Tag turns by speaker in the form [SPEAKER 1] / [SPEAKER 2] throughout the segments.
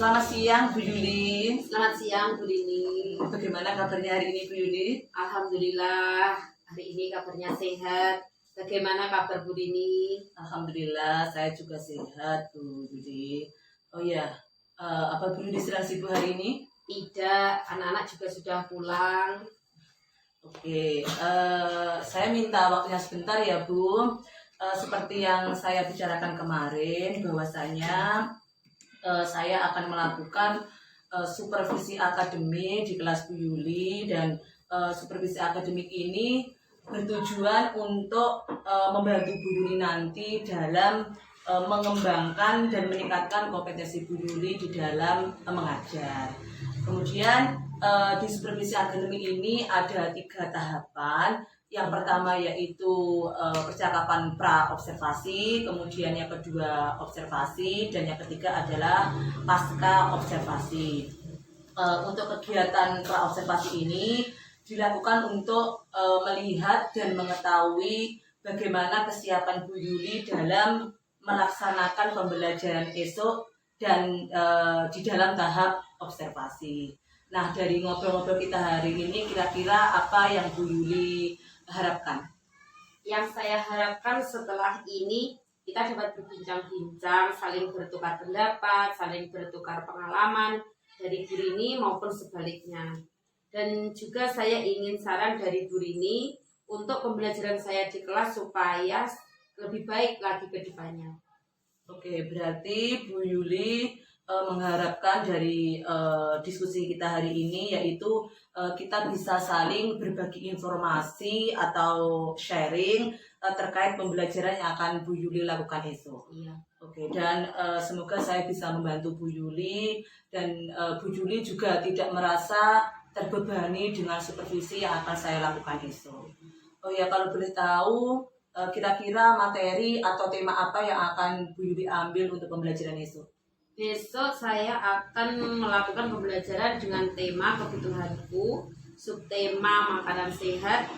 [SPEAKER 1] Selamat siang Bu Yuli.
[SPEAKER 2] Selamat siang Bu Rini.
[SPEAKER 1] Bagaimana kabarnya hari ini Bu Yuli?
[SPEAKER 2] Alhamdulillah hari ini kabarnya sehat. Bagaimana kabar Bu Rini?
[SPEAKER 1] Alhamdulillah saya juga sehat Bu Yuli. Oh ya, apa Bu Yuli sedang sibuk hari ini?
[SPEAKER 2] Tidak, anak-anak juga sudah pulang.
[SPEAKER 1] Oke, saya minta waktunya sebentar ya Bu. Seperti yang saya bicarakan kemarin, bahwasanya saya akan melakukan supervisi akademik di kelas Bu Yuli, dan supervisi akademik ini bertujuan untuk membantu Bu Yuli nanti dalam mengembangkan dan meningkatkan kompetensi Bu Yuli di dalam mengajar. Kemudian di supervisi akademik ini ada 3 tahapan. Yang pertama yaitu percakapan pra-observasi, kemudian yang kedua observasi, dan yang ketiga adalah pasca observasi. Untuk kegiatan pra-observasi ini dilakukan untuk melihat dan mengetahui bagaimana kesiapan Bu Yuli dalam melaksanakan pembelajaran esok dan di dalam tahap observasi. Nah, dari ngobrol-ngobrol kita hari ini, kira-kira apa yang Bu Yuli harapkan?
[SPEAKER 2] Yang saya harapkan setelah ini kita dapat berbincang-bincang, saling bertukar pendapat, saling bertukar pengalaman dari Bu Rini maupun sebaliknya. Dan juga saya ingin saran dari Bu Rini untuk pembelajaran saya di kelas supaya lebih baik lagi ke depannya.
[SPEAKER 1] Oke, berarti Bu Yuli mengharapkan dari diskusi kita hari ini yaitu kita bisa saling berbagi informasi atau sharing terkait pembelajaran yang akan Bu Yuli lakukan esok.
[SPEAKER 2] Iya.
[SPEAKER 1] Oke, dan semoga saya bisa membantu Bu Yuli, dan Bu Yuli juga tidak merasa terbebani dengan supervisi yang akan saya lakukan esok. Oh ya, kalau boleh tahu kira-kira materi atau tema apa yang akan Bu Yuli ambil untuk pembelajaran esok?
[SPEAKER 2] Besok saya akan melakukan pembelajaran dengan tema kebutuhanku, subtema makanan sehat,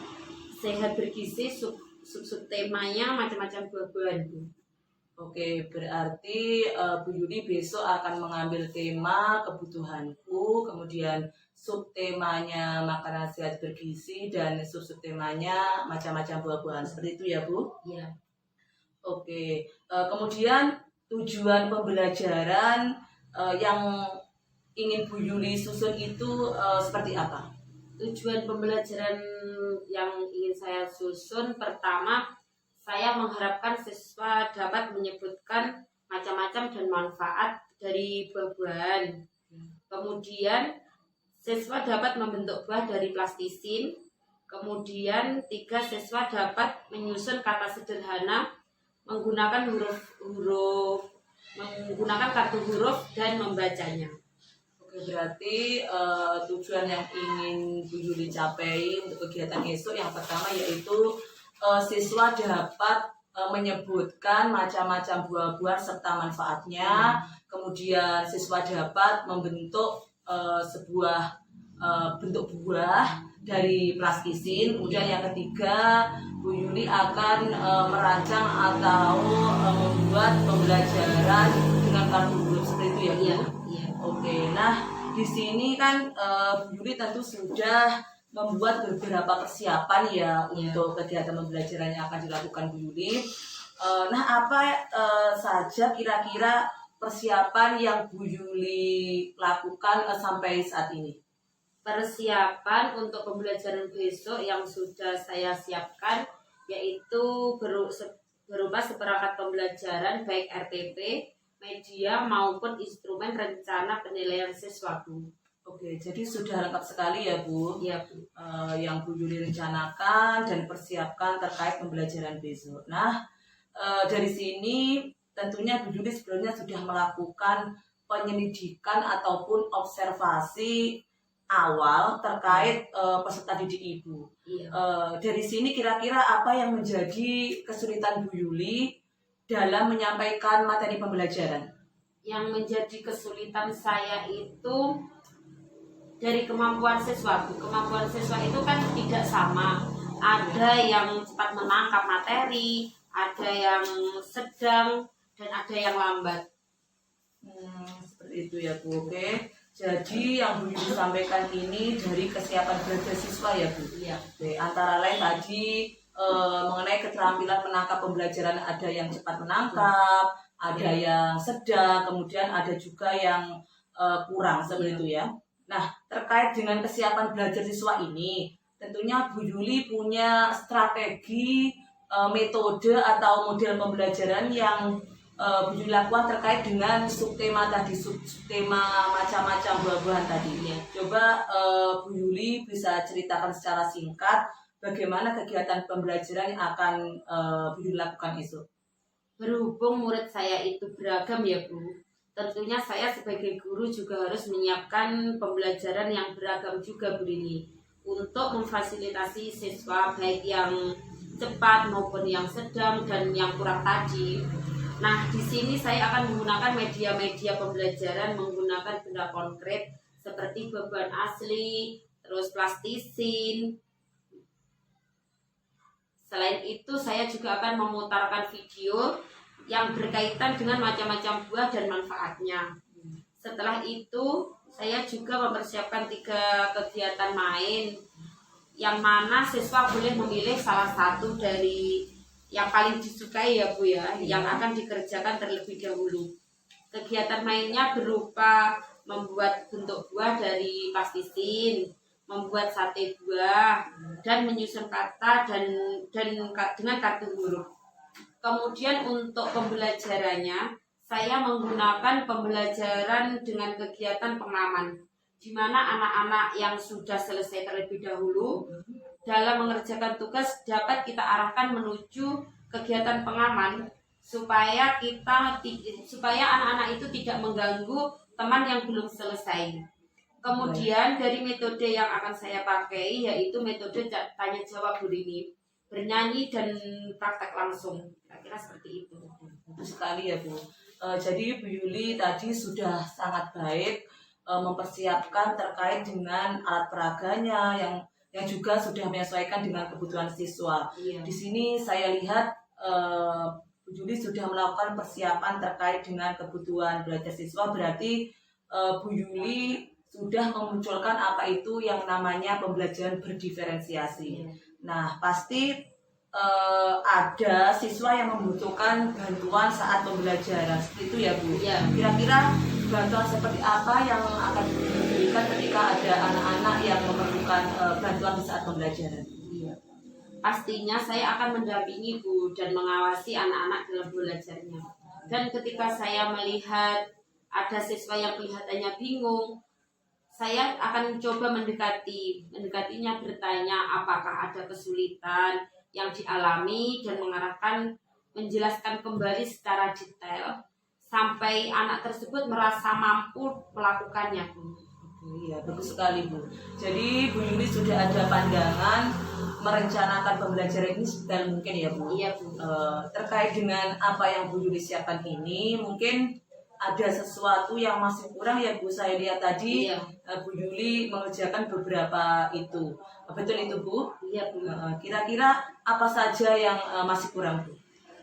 [SPEAKER 2] sehat bergizi, subtemanya macam-macam buah-buahan.
[SPEAKER 1] Oke, berarti Bu Yuli besok akan mengambil tema kebutuhanku, kemudian subtemanya makanan sehat bergizi, dan subtemanya macam-macam buah-buahan. Seperti itu ya Bu?
[SPEAKER 2] Iya.
[SPEAKER 1] Oke, kemudian tujuan pembelajaran yang ingin Bu Yuli susun itu seperti apa?
[SPEAKER 2] Tujuan pembelajaran yang ingin saya susun, pertama, saya mengharapkan siswa dapat menyebutkan macam-macam dan manfaat dari buah-buahan. Kemudian, siswa dapat membentuk buah dari plastisin. Kemudian, 3, siswa dapat menyusun kata sederhana menggunakan menggunakan kartu huruf dan membacanya.
[SPEAKER 1] Oke, berarti tujuan yang ingin Bu Yuli capai untuk kegiatan esok yang pertama yaitu siswa dapat menyebutkan macam-macam buah-buahan serta manfaatnya. Kemudian siswa dapat membentuk sebuah bentuk buah dari plastisin. Kemudian yang ketiga, Bu Yuli akan merancang atau membuat pembelajaran dengan kartu huruf. Seperti itu ya Bu?
[SPEAKER 2] Iya, iya.
[SPEAKER 1] Oke, nah di sini kan Bu Yuli tentu sudah membuat beberapa persiapan ya untuk kegiatan pembelajaran yang akan dilakukan Bu Yuli. Nah, apa saja kira-kira persiapan yang Bu Yuli lakukan sampai saat ini?
[SPEAKER 2] Persiapan untuk pembelajaran besok yang sudah saya siapkan yaitu berupa seperangkat pembelajaran baik RPP, media maupun instrumen rencana penilaian siswa Bu.
[SPEAKER 1] Oke, jadi sudah lengkap sekali ya Bu.
[SPEAKER 2] Iya Bu.
[SPEAKER 1] Yang Bu Yuli rencanakan dan persiapkan terkait pembelajaran besok. Nah, dari sini tentunya Bu Yuli sebelumnya sudah melakukan penyelidikan ataupun observasi awal terkait peserta didik Ibu.
[SPEAKER 2] Iya.
[SPEAKER 1] Dari sini kira-kira apa yang menjadi kesulitan Bu Yuli dalam menyampaikan materi pembelajaran?
[SPEAKER 2] Yang menjadi kesulitan saya itu dari kemampuan siswa Bu. Kemampuan siswa itu kan tidak sama. Ada yang cepat menangkap materi, ada yang sedang, dan ada yang lambat.
[SPEAKER 1] Seperti seperti itu ya Bu. Oke. Jadi yang Bu Yuli sampaikan ini dari kesiapan belajar siswa ya Bu.
[SPEAKER 2] Iya.
[SPEAKER 1] Oke, antara lain tadi mengenai keterampilan menangkap pembelajaran, ada yang cepat menangkap, ada yang sedang, kemudian ada juga yang kurang seperti itu ya. Nah, terkait dengan kesiapan belajar siswa ini, tentunya Bu Yuli punya strategi, metode atau model pembelajaran yang Bu Yuli lakukan terkait dengan subtema tadi, subtema macam-macam buah-buahan tadi.
[SPEAKER 2] Iya.
[SPEAKER 1] Coba Bu Yuli bisa ceritakan secara singkat bagaimana kegiatan pembelajaran yang akan Bu Yuli lakukan esok.
[SPEAKER 2] Berhubung murid saya itu beragam ya Bu, tentunya saya sebagai guru juga harus menyiapkan pembelajaran yang beragam juga Bu Rini, untuk memfasilitasi siswa baik yang cepat maupun yang sedang dan yang kurang tadi. Nah, di sini saya akan menggunakan media-media pembelajaran menggunakan benda konkret seperti beban asli, terus plastisin. Selain itu, saya juga akan memutarkan video yang berkaitan dengan macam-macam buah dan manfaatnya. Setelah itu, saya juga mempersiapkan 3 kegiatan main, yang mana siswa boleh memilih salah satu dari yang paling disukai ya Bu ya, yang akan dikerjakan terlebih dahulu. Kegiatan mainnya berupa membuat bentuk buah dari plastisin, membuat sate buah, dan menyusun kata dan dengan kartu huruf. Kemudian untuk pembelajarannya, saya menggunakan pembelajaran dengan kegiatan pengaman, di mana anak-anak yang sudah selesai terlebih dahulu dalam mengerjakan tugas dapat kita arahkan menuju kegiatan pengaman supaya anak-anak itu tidak mengganggu teman yang belum selesai. Kemudian dari metode yang akan saya pakai yaitu metode tanya jawab Bu Rini, bernyanyi dan praktek langsung. Kira-kira seperti itu.
[SPEAKER 1] Bagus sekali ya Bu. Jadi Bu Yuli tadi sudah sangat baik mempersiapkan terkait dengan alat peraganya yang juga sudah menyesuaikan dengan kebutuhan siswa.
[SPEAKER 2] Iya.
[SPEAKER 1] Di sini saya lihat Bu Yuli sudah melakukan persiapan terkait dengan kebutuhan belajar siswa, berarti Bu Yuli sudah memunculkan apa itu yang namanya pembelajaran berdiferensiasi.
[SPEAKER 2] Iya.
[SPEAKER 1] Nah, pasti ada siswa yang membutuhkan bantuan saat pembelajaran, seperti itu ya Bu.
[SPEAKER 2] Iya.
[SPEAKER 1] Kira-kira bantuan seperti apa yang akan diberikan ketika ada anak-anak yang memerlukan bantuan di saat pembelajaran?
[SPEAKER 2] Iya. Pastinya saya akan mendampingi Bu dan mengawasi anak-anak dalam belajarnya. Dan ketika saya melihat ada siswa yang kelihatannya bingung, saya akan coba mendekatinya, bertanya apakah ada kesulitan yang dialami dan menjelaskan kembali secara detail sampai anak tersebut merasa mampu melakukannya Bu.
[SPEAKER 1] Iya, bagus sekali Bu. Jadi Bu Yuli sudah ada pandangan merencanakan pembelajaran ini sedetail mungkin ya Bu.
[SPEAKER 2] Iya Bu.
[SPEAKER 1] Terkait dengan apa yang Bu Yuli siapkan ini, mungkin ada sesuatu yang masih kurang ya Bu. Saya lihat tadi
[SPEAKER 2] Iya.
[SPEAKER 1] Bu Yuli mengerjakan beberapa itu. Betul itu Bu?
[SPEAKER 2] Iya Bu.
[SPEAKER 1] Kira-kira apa saja yang masih kurang Bu?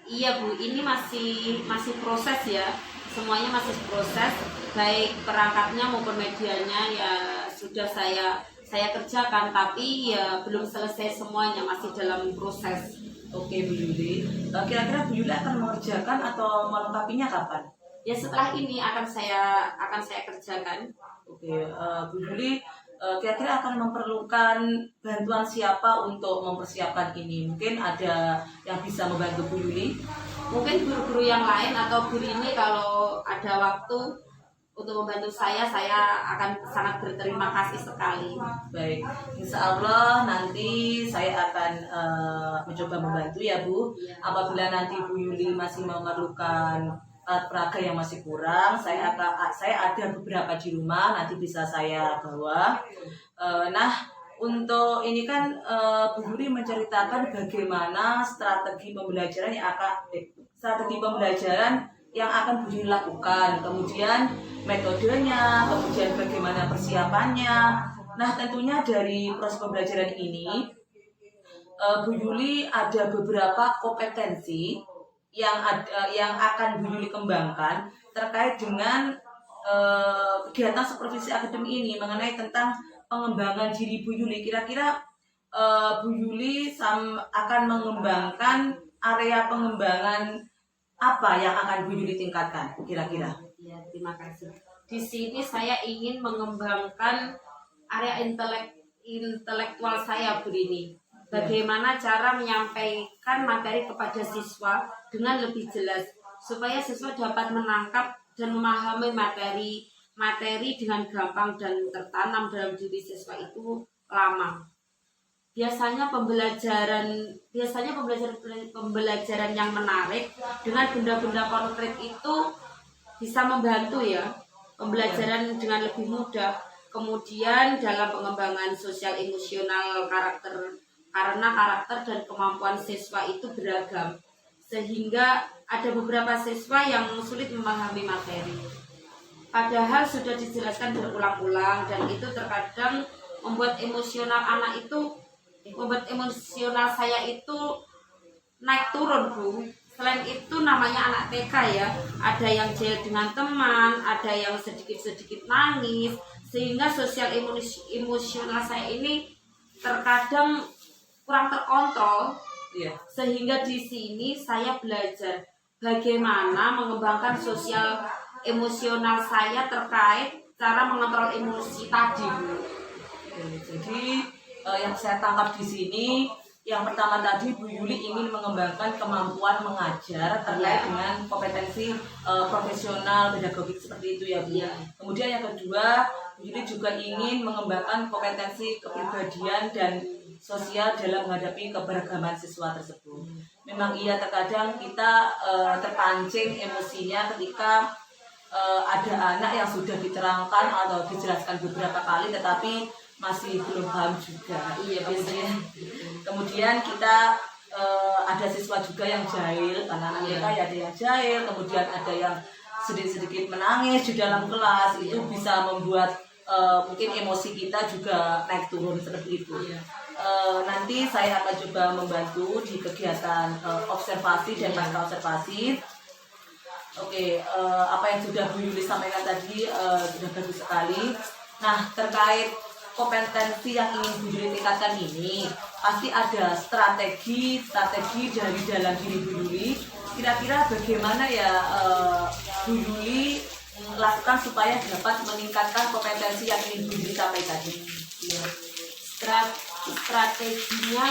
[SPEAKER 2] Iya Bu, ini masih proses ya. Semuanya masih proses, baik perangkatnya maupun medianya ya sudah saya kerjakan, tapi ya belum selesai semuanya, masih dalam proses.
[SPEAKER 1] Oke Bu Yuli. Kira-kira Bu Yuli akan mengerjakan atau melengkapinya kapan?
[SPEAKER 2] Ya setelah ini akan saya kerjakan.
[SPEAKER 1] Oke, Bu Yuli kira-kira akan memerlukan bantuan siapa untuk mempersiapkan ini? Mungkin ada yang bisa membantu Bu Yuli?
[SPEAKER 2] Mungkin guru-guru yang lain atau Bu Rini kalau ada waktu untuk membantu saya akan sangat berterima kasih sekali.
[SPEAKER 1] Baik, insya Allah nanti saya akan mencoba membantu ya Bu.
[SPEAKER 2] Iya.
[SPEAKER 1] Apabila nanti Bu Yuli masih memerlukan alat peraga yang masih kurang, saya ada beberapa di rumah, nanti bisa saya bawa. Nah, untuk ini kan Bu Yuli menceritakan bagaimana strategi pembelajaran yang akan Bu Yuli lakukan, kemudian metodenya, kemudian bagaimana persiapannya. Nah, tentunya dari proses pembelajaran ini Bu Yuli ada beberapa kompetensi yang akan Bu Yuli kembangkan terkait dengan kegiatan supervisi akademik ini mengenai tentang pengembangan diri Bu Yuli. Kira-kira Bu Yuli akan mengembangkan area pengembangan apa yang akan Bu Yuli tingkatkan kira-kira?
[SPEAKER 2] Ya, terima kasih. Di sini saya ingin mengembangkan area intelektual saya, Bu Rini. Bagaimana cara menyampaikan materi kepada siswa dengan lebih jelas supaya siswa dapat menangkap dan memahami materi dengan gampang dan tertanam dalam diri siswa itu lama. Biasanya pembelajaran yang menarik dengan benda-benda konkret itu bisa membantu ya pembelajaran dengan lebih mudah. Kemudian dalam pengembangan sosial emosional karena karakter dan kemampuan siswa itu beragam, sehingga ada beberapa siswa yang sulit memahami materi. Padahal sudah dijelaskan berulang-ulang dan itu terkadang membuat emosional saya itu naik turun, Bu. Selain itu namanya anak TK ya, ada yang jahil dengan teman, ada yang sedikit-sedikit nangis, sehingga sosial emosional saya ini terkadang kurang terkontrol.
[SPEAKER 1] Iya.
[SPEAKER 2] Sehingga di sini saya belajar bagaimana mengembangkan sosial emosional saya terkait cara mengontrol emosi tadi, Bu.
[SPEAKER 1] Jadi yang saya tangkap di sini, yang pertama tadi Bu Yuli ingin mengembangkan kemampuan mengajar terkait dengan kompetensi profesional pedagogik seperti itu ya Bu.
[SPEAKER 2] Ya.
[SPEAKER 1] Kemudian yang kedua, Bu Yuli juga ingin mengembangkan kompetensi kepribadian dan sosial dalam menghadapi keberagaman siswa tersebut. Memang iya terkadang kita terpancing emosinya ketika ada anak yang sudah diterangkan atau dijelaskan beberapa kali tetapi masih belum paham juga.
[SPEAKER 2] Iya,
[SPEAKER 1] kemudian kita ada siswa juga yang jahil karena anak kita ya ada yang jahil, kemudian ada yang sedikit-sedikit menangis di dalam kelas, itu bisa membuat mungkin emosi kita juga naik turun seperti itu. Nanti saya akan coba membantu di kegiatan observasi dan pasca observasi. Oke, apa yang sudah Bu Yuli sampaikan tadi sudah bagus sekali. Nah, terkait kompetensi yang ingin Bu Yuli tingkatkan ini, pasti ada strategi dari dalam diri Bu Yuli. Kira-kira bagaimana ya Bu Yuli lakukan supaya dapat meningkatkan kompetensi yang ingin Bu Yuli sampaikan tadi?
[SPEAKER 2] Ya. Strateginya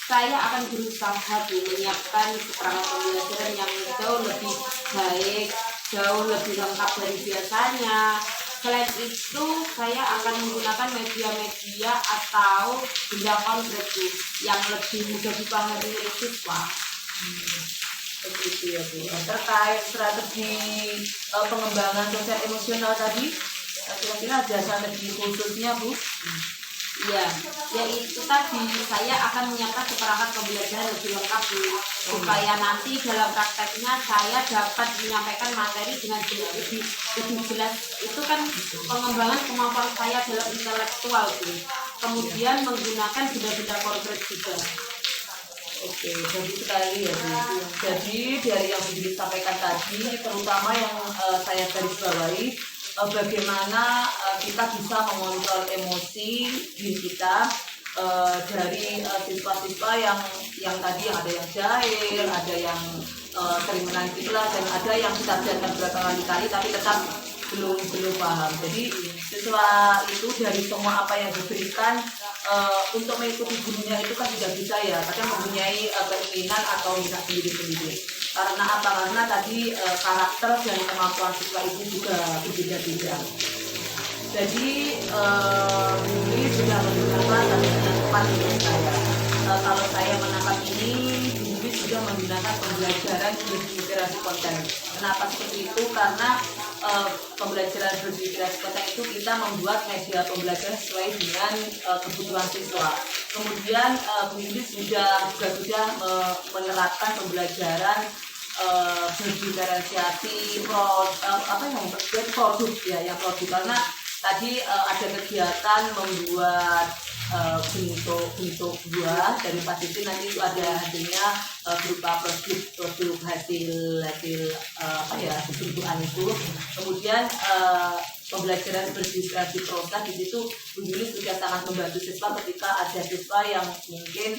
[SPEAKER 2] saya akan berusaha menyiapkan keterangan pembelajaran yang jauh lebih baik, jauh lebih lengkap dari biasanya. Selain itu, saya akan menggunakan media-media atau benda konkret yang lebih mudah dipahami oleh siswa.
[SPEAKER 1] Begitu ya Bu. Terkait strategi pengembangan sosial emosional tadi, kira-kira ada strategi khususnya Bu?
[SPEAKER 2] Iya, yaitu tadi saya akan menyiapkan seperangkat pembelajaran lebih lengkap supaya nanti dalam prakteknya saya dapat menyampaikan materi dengan lebih jelas. Itu kan pengembangan kemampuan saya dalam intelektual, Bu. Kemudian menggunakan benda-benda konkret juga.
[SPEAKER 1] Oke, bagus sekali ya Bu. Jadi dari yang Bu disampaikan tadi, terutama yang saya garis bawahi, bagaimana kita bisa mengontrol emosi diri kita dari siswa-siswa yang tadi ada yang jahil, ada yang sering menangis dan ada yang kita ajarkan berkali-kali tapi tetap belum paham. Jadi siswa itu dari semua apa yang diberikan untuk mengikuti gurunya itu kan tidak bisa ya, kadang mempunyai keinginan atau minat sendiri-sendiri. Karena apa? Karena tadi karakter dan kemampuan siswa itu juga berbeda-beda. Jadi ini sudah menggunakan dengan tepat untuk saya. Kalau saya menangkap ini sudah menggunakan pembelajaran berliterasi konten. Kenapa seperti itu? Karena pembelajaran berliterasi konten itu kita membuat media pembelajaran sesuai dengan kebutuhan siswa. Kemudian Bu Yuli sudah menerapkan pembelajaran berdiferensiasi produk ya, yang produk, karena tadi ada kegiatan membuat bentuk buah dari pasiti, nanti itu ada hasilnya berupa produk hasil bentukan itu. Kemudian pembelajaran berdiskresi prosa di situ Bu Yuli sudah sangat membantu siswa ketika ada siswa yang mungkin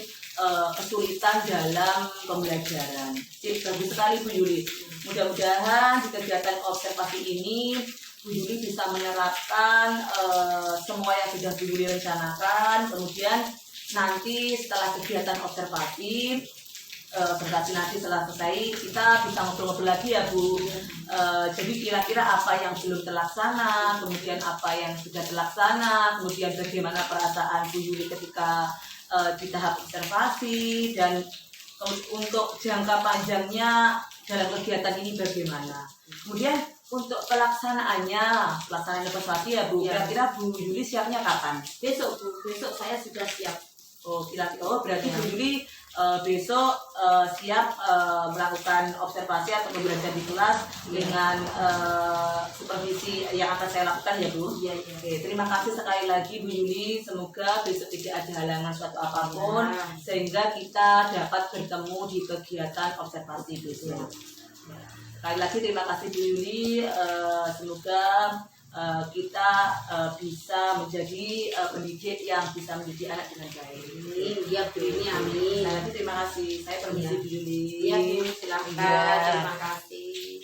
[SPEAKER 1] kesulitan dalam pembelajaran. Jadi bagus sekali Bu Yuli. Mudah-mudahan di kegiatan observasi ini Bu Yuli bisa menerapkan semua yang sudah Bu Yuli rencanakan. Kemudian nanti setelah kegiatan observasi nanti setelah selesai kita bisa ngobrol-ngobrol lagi ya Bu. Jadi kira-kira apa yang belum terlaksana, kemudian apa yang sudah terlaksana, kemudian bagaimana perasaan Bu Yuli ketika di tahap observasi, dan untuk jangka panjangnya dalam kegiatan ini bagaimana. Kemudian untuk pelaksanaannya observasi ya Bu, kira-kira Bu Yuli siapnya kapan?
[SPEAKER 2] Besok Bu, besok saya sudah siap.
[SPEAKER 1] Berarti Bu Yuli besok siap melakukan observasi atau pembelajaran di kelas dengan supervisi yang akan saya lakukan ya Bu.
[SPEAKER 2] Iya.
[SPEAKER 1] Oke, terima kasih sekali lagi Bu Yuli. Semoga besok tidak ada halangan suatu apapun sehingga kita dapat bertemu di kegiatan observasi besok. Sekali lagi terima kasih Bu Yuli. Semoga kita bisa menjadi pendidik yang bisa mendidik anak dengan baik.
[SPEAKER 2] Iya Bu Yuli, amin.
[SPEAKER 1] Sekali lagi terima kasih. Saya permisi Bu Yuli.
[SPEAKER 2] Iya Bu, silakan.
[SPEAKER 1] Iya.
[SPEAKER 2] Terima kasih.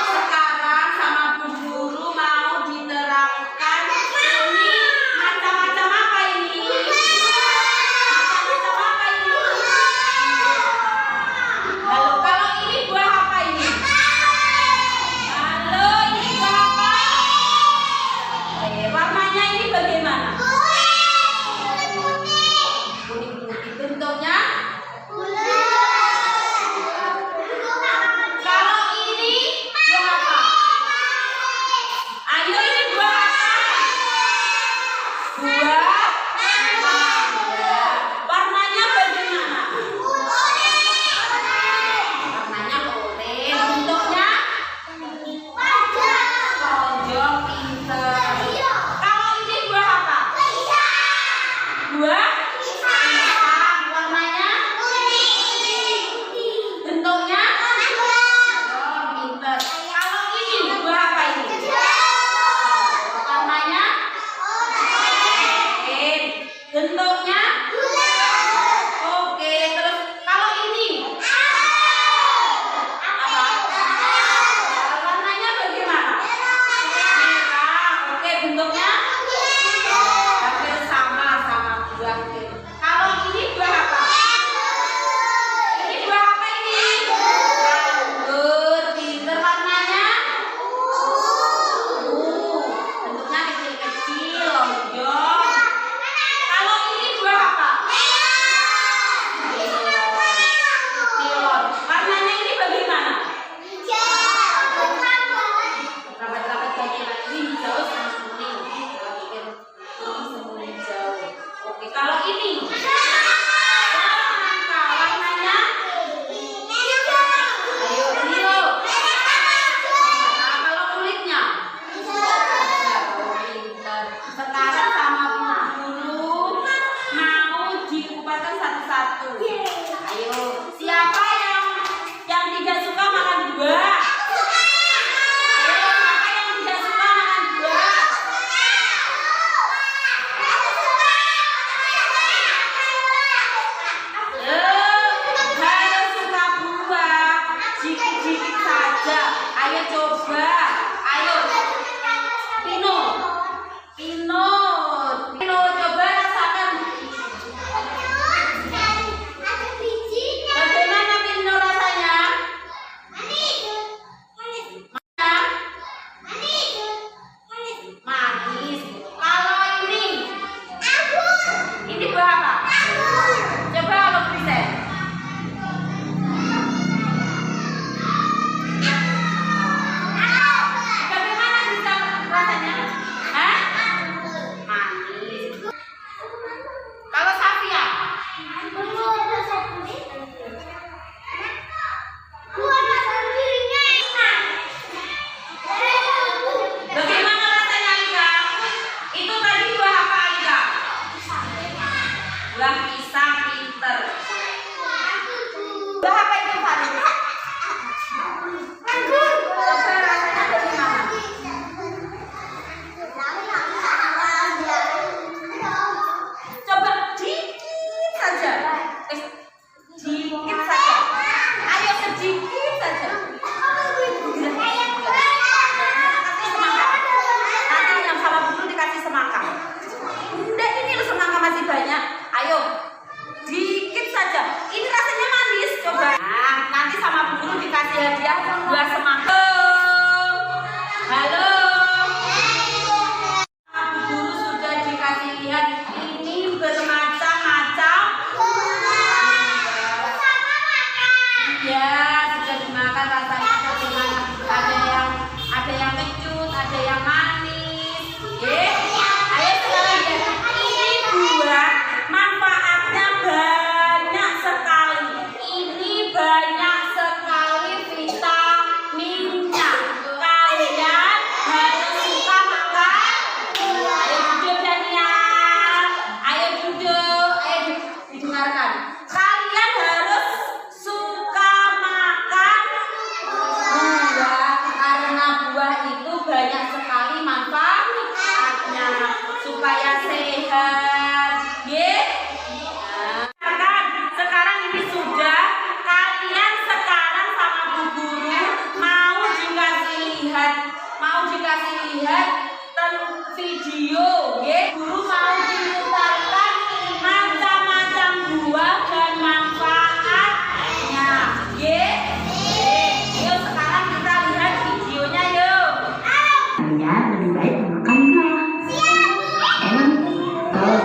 [SPEAKER 2] Sekarang sama Bu Guru mau diterangkan ini macam-macam apa ini? Macam-macam apa ini? Halo, kalau ini buah apa ini? Halo, ini buah apa?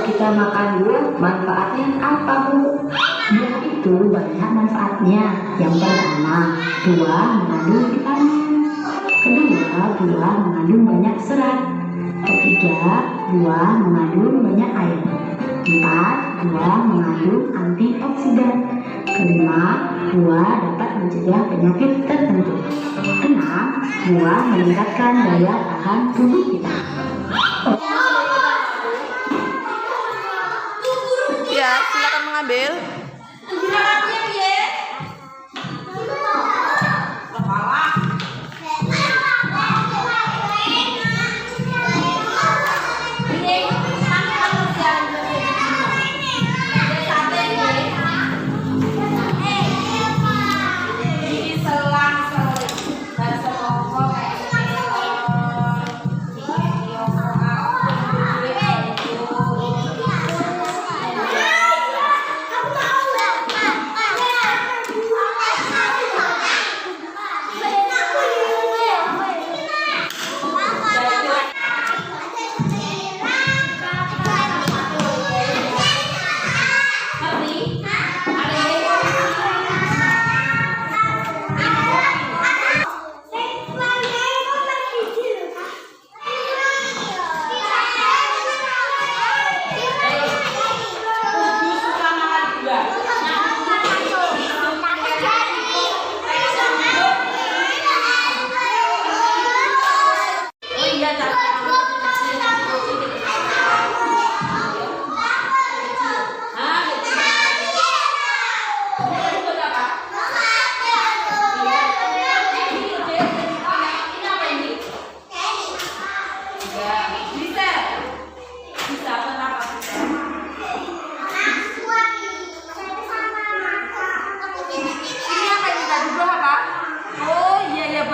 [SPEAKER 3] kita makan buah, manfaatnya apa Bu? Buah itu banyak manfaatnya. Yang pertama, buah mengandung vitamin. Kedua, buah mengandung banyak serat. Ketiga, buah mengandung banyak air. Empat, buah mengandung antioksidan. Kelima, buah dapat mencegah penyakit tertentu. Enam, buah meningkatkan daya tahan tubuh kita.
[SPEAKER 1] Ya, silakan mengambil.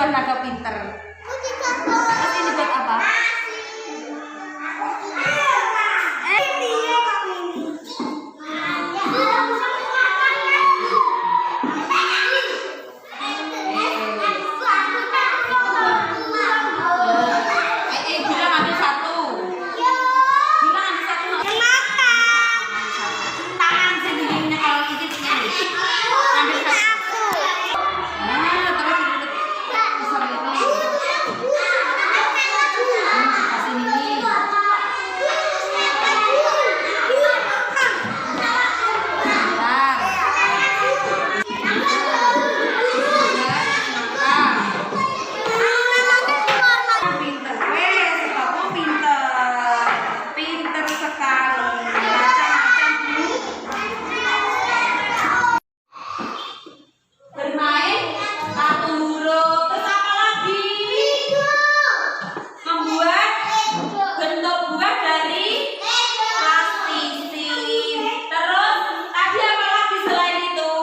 [SPEAKER 2] Naga pinter. Terus ini buat apa? Bilang ambil satu. Bilang ambil satu. Tangan sendirinya kalau gigitnya. Ambil satu. Nah, terus besar ini. Kasih ini. Pinter, wes, kamu pinter, pinter sekali, macam-macam Bu. Bermain satu huruf, terus apa lagi? Membuat bentuk buah dari plastisin. Terus tadi apa lagi selain itu?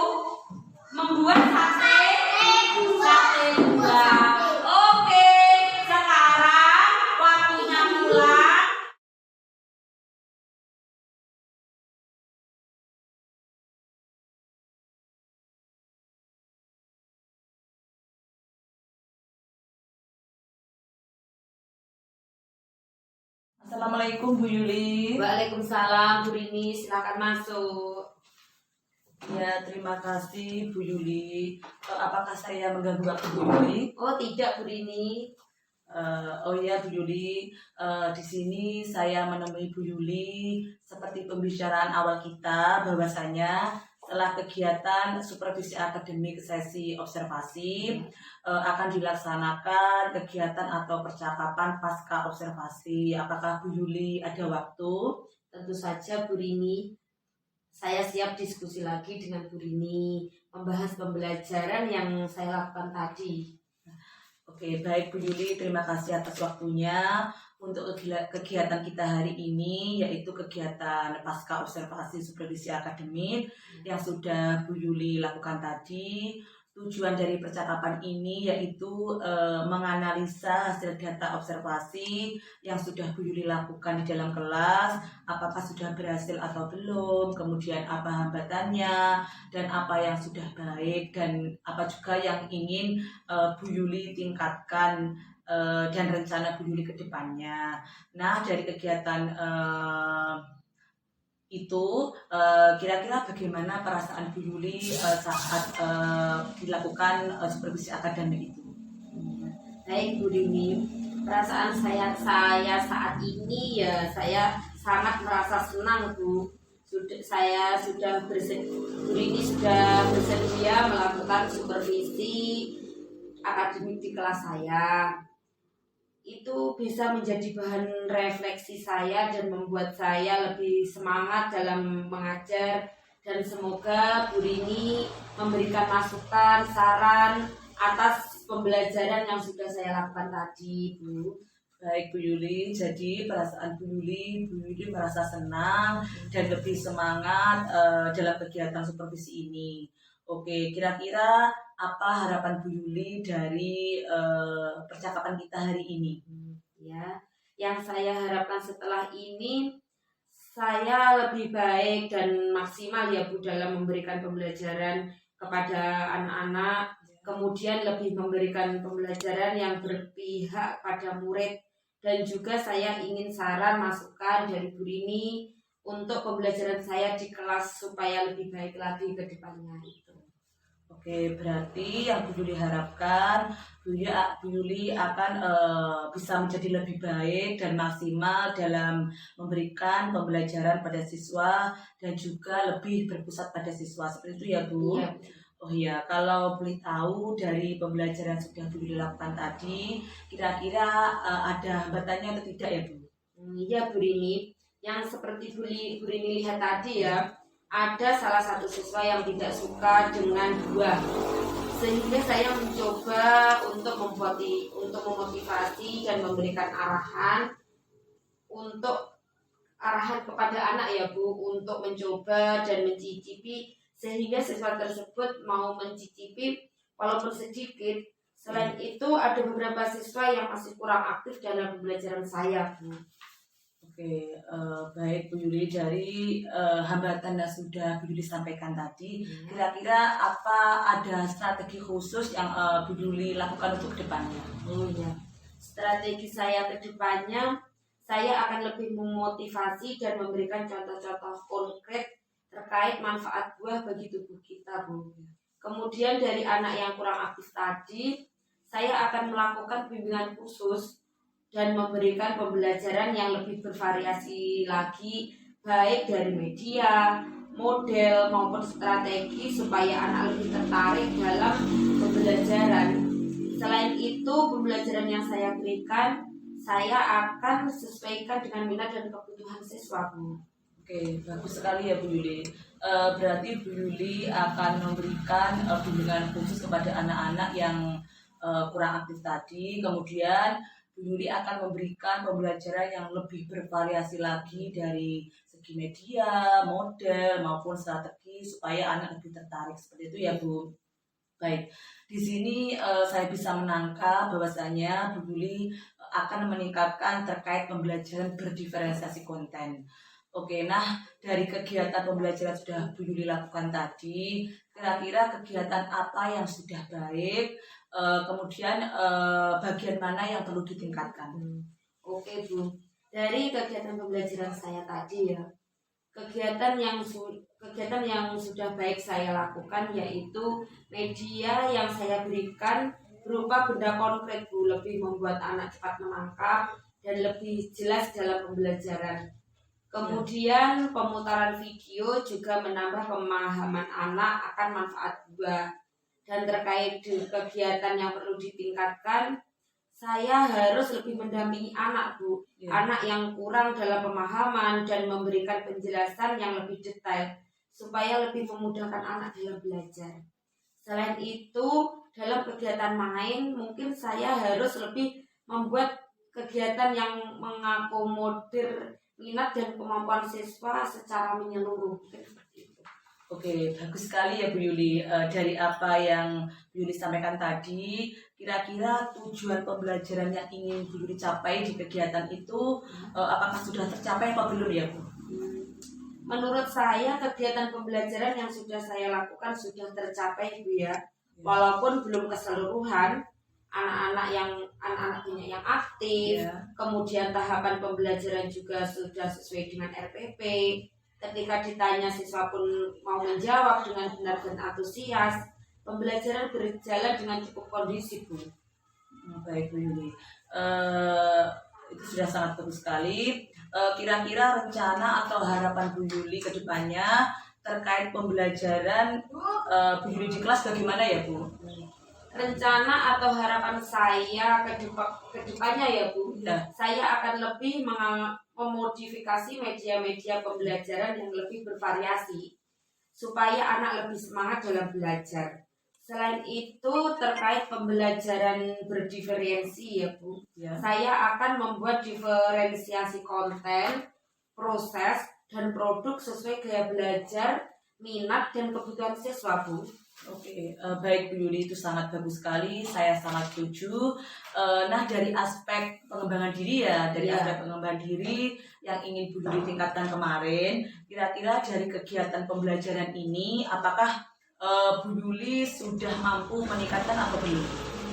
[SPEAKER 2] Membuat sate buah. Oke, sekarang waktunya pulang.
[SPEAKER 1] Assalamualaikum Bu Yuli.
[SPEAKER 2] Waalaikumsalam Bu Rini, silakan masuk.
[SPEAKER 1] Ya, terima kasih Bu Yuli. Apakah saya mengganggu waktu Bu Yuli?
[SPEAKER 2] Oh tidak Bu Rini.
[SPEAKER 1] Oh iya Bu Yuli, di sini saya menemui Bu Yuli seperti pembicaraan awal kita bahwasanya setelah kegiatan supervisi akademik sesi observasi akan dilaksanakan kegiatan atau percakapan pasca observasi. Apakah Bu Yuli ada waktu?
[SPEAKER 2] Tentu saja Bu Rini. Saya siap diskusi lagi dengan Bu Rini, membahas pembelajaran yang saya lakukan tadi.
[SPEAKER 1] Oke, baik Bu Yuli, terima kasih atas waktunya untuk kegiatan kita hari ini, yaitu kegiatan pasca observasi supervisi akademik yang sudah Bu Yuli lakukan tadi. Tujuan dari percakapan ini yaitu menganalisa hasil data observasi yang sudah Bu Yuli lakukan di dalam kelas, apakah sudah berhasil atau belum, kemudian apa hambatannya, dan apa yang sudah baik, dan apa juga yang ingin Bu Yuli tingkatkan dan rencana Bu Yuli ke depannya. Nah, dari kegiatan itu kira-kira bagaimana perasaan Bu Yuli saat dilakukan supervisi akademik itu?
[SPEAKER 2] Baik Bu Rini, perasaan saya saat ini ya saya sangat merasa senang Bu. Saya sudah Bu Rini sudah bersedia melakukan supervisi akademik di kelas saya. Itu bisa menjadi bahan refleksi saya dan membuat saya lebih semangat dalam mengajar, dan semoga Bu Rini memberikan masukan, saran atas pembelajaran yang sudah saya lakukan tadi, Bu.
[SPEAKER 1] Baik Bu Yuli, jadi perasaan Bu Yuli merasa senang dan lebih semangat dalam kegiatan supervisi ini. Oke, kira-kira apa harapan Bu Yuli dari percakapan kita hari ini?
[SPEAKER 2] Ya, yang saya harapkan setelah ini saya lebih baik dan maksimal ya Bu dalam memberikan pembelajaran kepada anak-anak, kemudian lebih memberikan pembelajaran yang berpihak pada murid, dan juga saya ingin saran masukan dari Bu Rini untuk pembelajaran saya di kelas supaya lebih baik lagi ke depannya itu.
[SPEAKER 1] Oke, berarti yang Bu Yuli harapkan Bu Yuli akan bisa menjadi lebih baik dan maksimal dalam memberikan pembelajaran pada siswa dan juga lebih berpusat pada siswa. Seperti itu ya Bu?
[SPEAKER 2] Iya.
[SPEAKER 1] Oh iya, kalau boleh tahu dari pembelajaran yang sudah Bu Yuli lakukan tadi, kira-kira ada hambatannya atau tidak ya Bu?
[SPEAKER 2] Iya Bu Rini, yang seperti Bu Rini lihat tadi ya, ada salah satu siswa yang tidak suka dengan buah, sehingga saya mencoba untuk memotivasi dan memberikan arahan kepada anak ya Bu, untuk mencoba dan mencicipi, sehingga siswa tersebut mau mencicipi walaupun sedikit. Selain itu ada beberapa siswa yang masih kurang aktif dalam pembelajaran saya Bu.
[SPEAKER 1] Oke, baik Bu Yuli, dari hambatan yang sudah Bu Yuli sampaikan tadi, kira-kira apa ada strategi khusus yang Bu Yuli lakukan untuk kedepannya?
[SPEAKER 2] Oh iya, strategi saya kedepannya, saya akan lebih memotivasi dan memberikan contoh-contoh konkret terkait manfaat buah bagi tubuh kita Bu. Kemudian dari anak yang kurang aktif tadi, saya akan melakukan bimbingan khusus dan memberikan pembelajaran yang lebih bervariasi lagi, baik dari media, model maupun strategi, supaya anak lebih tertarik dalam pembelajaran. Selain itu, pembelajaran yang saya berikan saya akan sesuaikan dengan minat dan kebutuhan siswa Bu.
[SPEAKER 1] Oke, bagus sekali ya Bu Yuli. Berarti Bu Yuli akan memberikan bimbingan khusus kepada anak-anak yang kurang aktif tadi. Kemudian Bu Yuli akan memberikan pembelajaran yang lebih bervariasi lagi dari segi media, model maupun strategi supaya anak lebih tertarik. Seperti itu ya Bu. Baik, di sini saya bisa menangkap bahwasanya Bu Yuli akan meningkatkan terkait pembelajaran berdiferensiasi konten. Oke, nah dari kegiatan pembelajaran sudah Bu Yuli lakukan tadi, kira-kira kegiatan apa yang sudah baik, kemudian bagian mana yang perlu ditingkatkan?
[SPEAKER 2] Oke Bu, dari kegiatan pembelajaran saya tadi ya, kegiatan yang sudah baik saya lakukan yaitu media yang saya berikan berupa benda konkret Bu, lebih membuat anak cepat menangkap dan lebih jelas dalam pembelajaran. Kemudian pemutaran video juga menambah pemahaman anak akan manfaat buah. Dan terkait kegiatan yang perlu ditingkatkan, saya harus lebih mendampingi anak Bu, anak yang kurang dalam pemahaman, dan memberikan penjelasan yang lebih detail supaya lebih memudahkan anak dalam belajar. Selain itu, dalam kegiatan main mungkin saya harus lebih membuat kegiatan yang mengakomodir minat dan kemampuan siswa secara menyeluruh.
[SPEAKER 1] Oke, bagus sekali ya Bu Yuli. Dari apa yang Bu Yuli sampaikan tadi, kira-kira tujuan pembelajaran yang ingin Bu Yuli capai di kegiatan itu apakah sudah tercapai atau belum ya Bu?
[SPEAKER 2] Menurut saya kegiatan pembelajaran yang sudah saya lakukan sudah tercapai Bu ya. Walaupun belum keseluruhan, anak-anak banyak yang aktif, kemudian tahapan pembelajaran juga sudah sesuai dengan RPP. Ketika ditanya siswa pun mau menjawab dengan benar dan antusias. Pembelajaran berjalan dengan cukup kondusif, Bu.
[SPEAKER 1] Baik Bu Yuli, itu sudah sangat bagus sekali. Kira-kira rencana atau harapan Bu Yuli ke depannya terkait pembelajaran Bu Yuli di kelas bagaimana ya Bu?
[SPEAKER 2] Rencana atau harapan saya ke depannya ya Bu,
[SPEAKER 1] Ya.
[SPEAKER 2] saya akan lebih memodifikasi media-media pembelajaran yang lebih bervariasi supaya anak lebih semangat dalam belajar. Selain itu terkait pembelajaran berdiferensi ya Bu,
[SPEAKER 1] Ya.
[SPEAKER 2] saya akan membuat diferensiasi konten, proses, dan produk sesuai gaya belajar, minat, dan kebutuhan siswa Bu.
[SPEAKER 1] Oke, baik Bu Yuli, itu sangat bagus sekali, saya sangat setuju. Nah dari aspek pengembangan diri dari
[SPEAKER 2] Ya.
[SPEAKER 1] aspek pengembangan diri yang ingin Bu Yuli tingkatkan kemarin, kira-kira dari kegiatan pembelajaran ini, apakah Bu Yuli sudah mampu meningkatkan atau belum?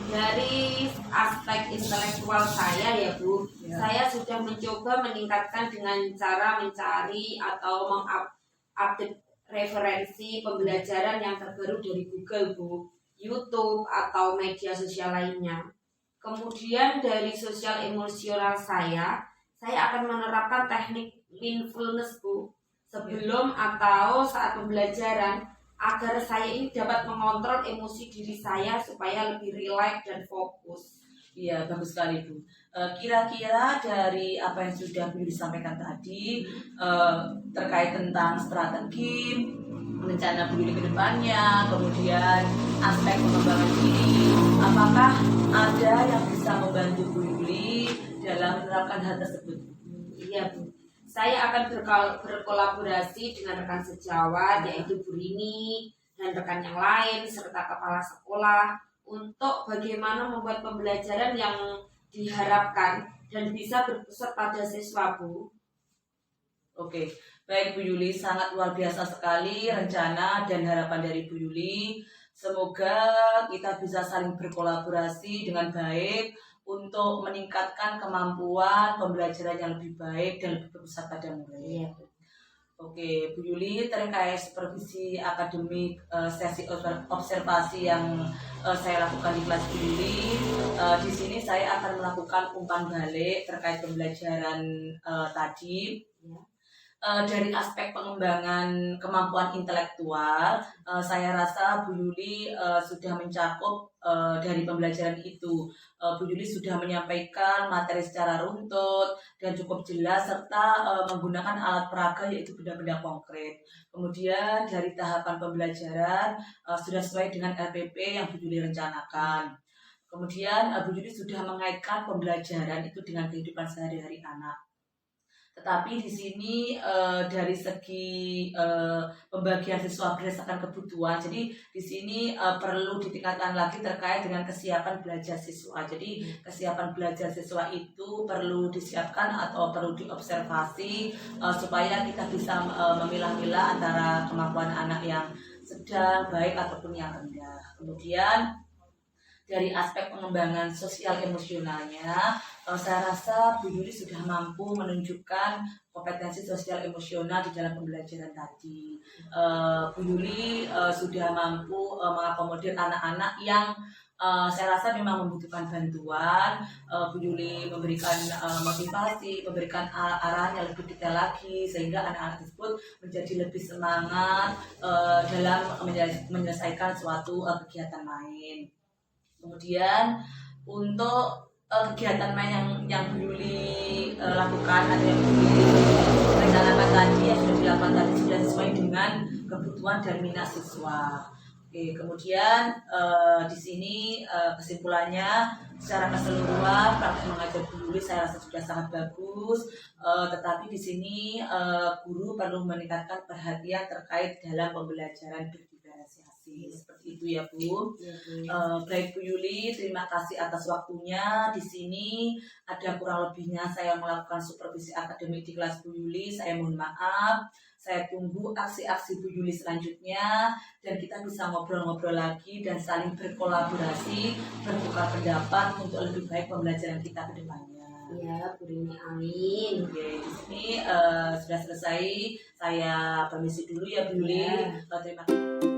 [SPEAKER 2] Dari aspek intelektual saya ya Bu,
[SPEAKER 1] Ya.
[SPEAKER 2] saya sudah mencoba meningkatkan dengan cara mencari atau mengupdate referensi pembelajaran yang terbaru dari Google Bu, YouTube atau media sosial lainnya. Kemudian dari sosial emosional saya akan menerapkan teknik mindfulness Bu, sebelum atau saat pembelajaran agar saya ini dapat mengontrol emosi diri saya supaya lebih rileks dan fokus.
[SPEAKER 1] Iya, bagus sekali Bu. Kira-kira dari apa yang sudah Bu Yuli sampaikan tadi terkait tentang strategi, rencana Bu Yuli ke depannya, kemudian aspek pengembangan diri, apakah ada yang bisa membantu Bu Yuli dalam menerapkan hal tersebut?
[SPEAKER 2] Iya Bu, saya akan berkolaborasi dengan rekan sejawat yaitu Bu Rini dan rekan yang lain serta kepala sekolah untuk bagaimana membuat pembelajaran yang diharapkan dan bisa berpusat pada siswa Bu.
[SPEAKER 1] Oke, baik Bu Yuli, sangat luar biasa sekali rencana dan harapan dari Bu Yuli. Semoga kita bisa saling berkolaborasi dengan baik untuk meningkatkan kemampuan pembelajaran yang lebih baik dan lebih berpusat pada murid.
[SPEAKER 2] Iya.
[SPEAKER 1] Oke, Bu Yuli, terkait supervisi akademik sesi observasi yang saya lakukan di kelas Bu Yuli, di sini saya akan melakukan umpan balik terkait pembelajaran tadi. Dari aspek pengembangan kemampuan intelektual, saya rasa Bu Yuli sudah mencakup dari pembelajaran itu. Bu Yuli sudah menyampaikan materi secara runtut dan cukup jelas serta menggunakan alat peraga yaitu benda-benda konkret. Kemudian dari tahapan pembelajaran sudah sesuai dengan RPP yang Bu Yuli rencanakan. Kemudian Bu Yuli sudah mengaitkan pembelajaran itu dengan kehidupan sehari-hari anak. Tetapi di sini dari segi pembagian siswa berdasarkan kebutuhan, jadi di sini perlu ditingkatkan lagi terkait dengan kesiapan belajar siswa. Jadi kesiapan belajar siswa itu perlu disiapkan atau perlu diobservasi supaya kita bisa memilah-milah antara kemampuan anak yang sedang, baik ataupun yang rendah. Kemudian dari aspek pengembangan sosial emosionalnya, saya rasa Bu Yuli sudah mampu menunjukkan kompetensi sosial emosional di dalam pembelajaran tadi. Bu Yuli sudah mampu mengakomodir anak-anak yang saya rasa memang membutuhkan bantuan. Bu Yuli memberikan motivasi, memberikan arahan yang lebih detail lagi sehingga anak-anak tersebut menjadi lebih semangat dalam menyelesaikan suatu kegiatan main. Kemudian untuk kegiatan main yang Bu Yuli lakukan, ada yang Bu Yuli rencanakan tadi yang sudah dilakukan tadi sudah sesuai dengan kebutuhan dan minat siswa. Oke, kemudian di sini kesimpulannya secara keseluruhan praktik mengajar Bu Yuli saya rasa sudah sangat bagus, tetapi di sini guru perlu meningkatkan perhatian terkait dalam pembelajaran berdiferensiasi. Seperti itu ya Bu. Baik Bu Yuli, terima kasih atas waktunya. Di sini ada kurang lebihnya saya melakukan supervisi akademik di kelas Bu Yuli. Saya mohon maaf. Saya tunggu aksi-aksi Bu Yuli selanjutnya dan kita bisa ngobrol-ngobrol lagi dan saling berkolaborasi, bertukar pendapat untuk lebih baik pembelajaran kita ke depannya.
[SPEAKER 2] Iya, Bu Rini, amin.
[SPEAKER 1] Oke, di sini sudah selesai. Saya permisi dulu ya, Bu Rini.
[SPEAKER 2] Iya.
[SPEAKER 1] Terima kasih.